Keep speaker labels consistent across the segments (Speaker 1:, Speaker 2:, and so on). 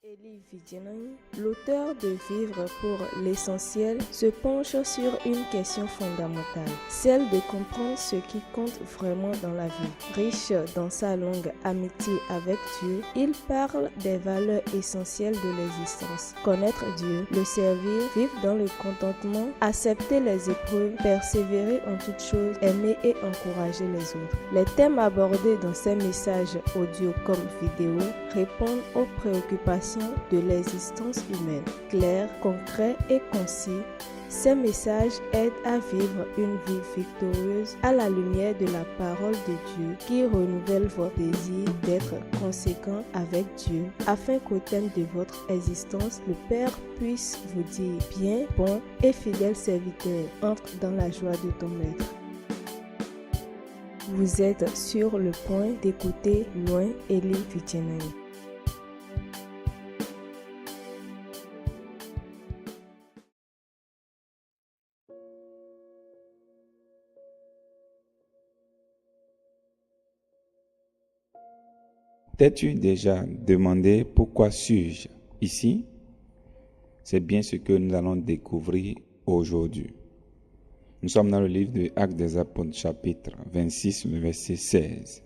Speaker 1: Elie Vidjinani, l'auteur de Vivre pour l'essentiel, se penche sur une question fondamentale, celle de comprendre ce qui compte vraiment dans la vie. Riche dans sa longue amitié avec Dieu, il parle des valeurs essentielles de l'existence. Connaître Dieu, le servir, vivre dans le contentement, accepter les épreuves, persévérer en toutes choses, aimer et encourager les autres. Les thèmes abordés dans ces messages audio comme vidéo répondent aux préoccupations de l'existence humaine. Clairs, concrets et concis, ces messages aident à vivre une vie victorieuse à la lumière de la parole de Dieu qui renouvelle votre désir d'être conséquent avec Dieu afin qu'au terme de votre existence, le Père puisse vous dire « Bien, bon et fidèle serviteur, entre dans la joie de ton maître ». Vous êtes sur le point d'écouter Loin Elie Vidjinani.
Speaker 2: T'es-tu déjà demandé pourquoi suis-je ici? C'est bien ce que nous allons découvrir aujourd'hui. Nous sommes dans le livre de Actes des Apôtres, chapitre 26, le verset 16,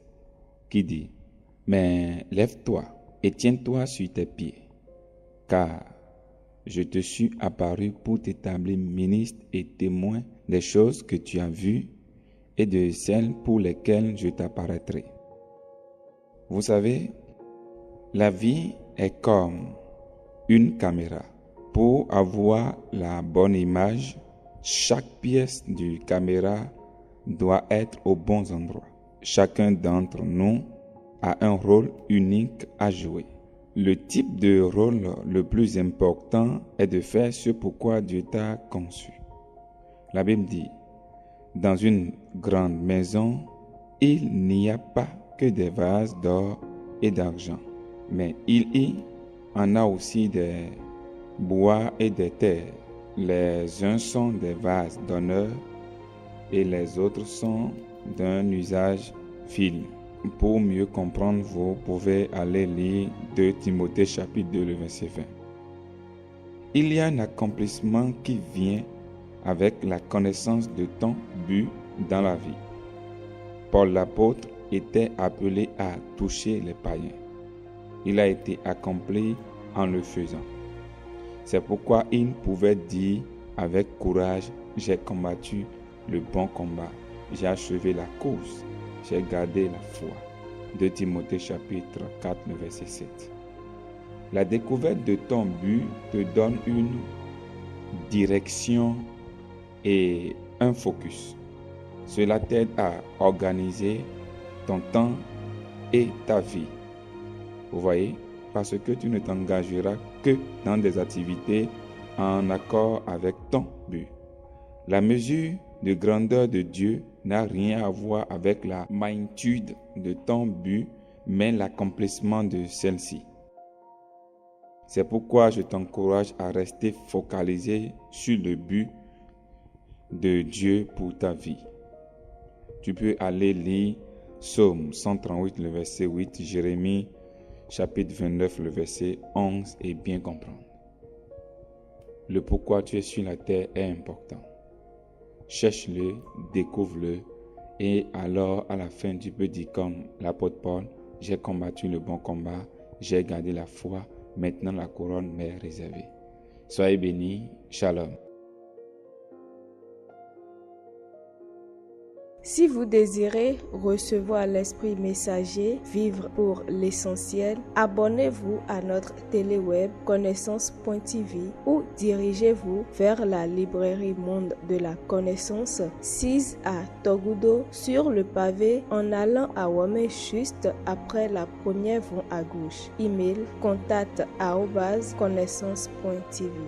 Speaker 2: qui dit « Mais lève-toi et tiens-toi sur tes pieds, car je te suis apparu pour t'établir ministre et témoin des choses que tu as vues et de celles pour lesquelles je t'apparaîtrai. » Vous savez, la vie est comme une caméra. Pour avoir la bonne image, chaque pièce du caméra doit être au bon endroit. Chacun d'entre nous a un rôle unique à jouer. Le type de rôle le plus important est de faire ce pourquoi Dieu t'a conçu. La Bible dit, dans une grande maison, il n'y a pas que des vases d'or et d'argent, mais il y en a aussi des bois et des terres. Les uns sont des vases d'honneur et les autres sont d'un usage vil. Pour mieux comprendre, vous pouvez aller lire 2 Timothée chapitre 2, le verset 20. Il y a un accomplissement qui vient avec la connaissance de ton but dans la vie. Paul l'apôtre était appelé à toucher les païens. Il a été accompli en le faisant. C'est pourquoi il pouvait dire avec courage, j'ai combattu le bon combat, j'ai achevé la course, j'ai gardé la foi. 2 Timothée chapitre 4, verset 7. La découverte de ton but te donne une direction et un focus. Cela t'aide à organiser ton temps et ta vie. Vous voyez, parce que tu ne t'engageras que dans des activités en accord avec ton but. La mesure de grandeur de Dieu n'a rien à voir avec la magnitude de ton but, mais l'accomplissement de celle-ci. C'est pourquoi je t'encourage à rester focalisé sur le but de Dieu pour ta vie. Tu peux aller lire Psaume 138, le verset 8, Jérémie, chapitre 29, le verset 11, et bien comprendre. Le pourquoi tu es sur la terre est important. Cherche-le, découvre-le, et alors à la fin tu peux dire comme l'apôtre Paul, j'ai combattu le bon combat, j'ai gardé la foi, maintenant la couronne m'est réservée. Soyez bénis, shalom.
Speaker 1: Si vous désirez recevoir l'Esprit Messager, vivre pour l'essentiel, abonnez-vous à notre téléweb connaissance.tv ou dirigez-vous vers la librairie Monde de la Connaissance, 6 à Togudo, sur le pavé en allant à Wame juste après la première voie à gauche. Email contact@connaissance.tv.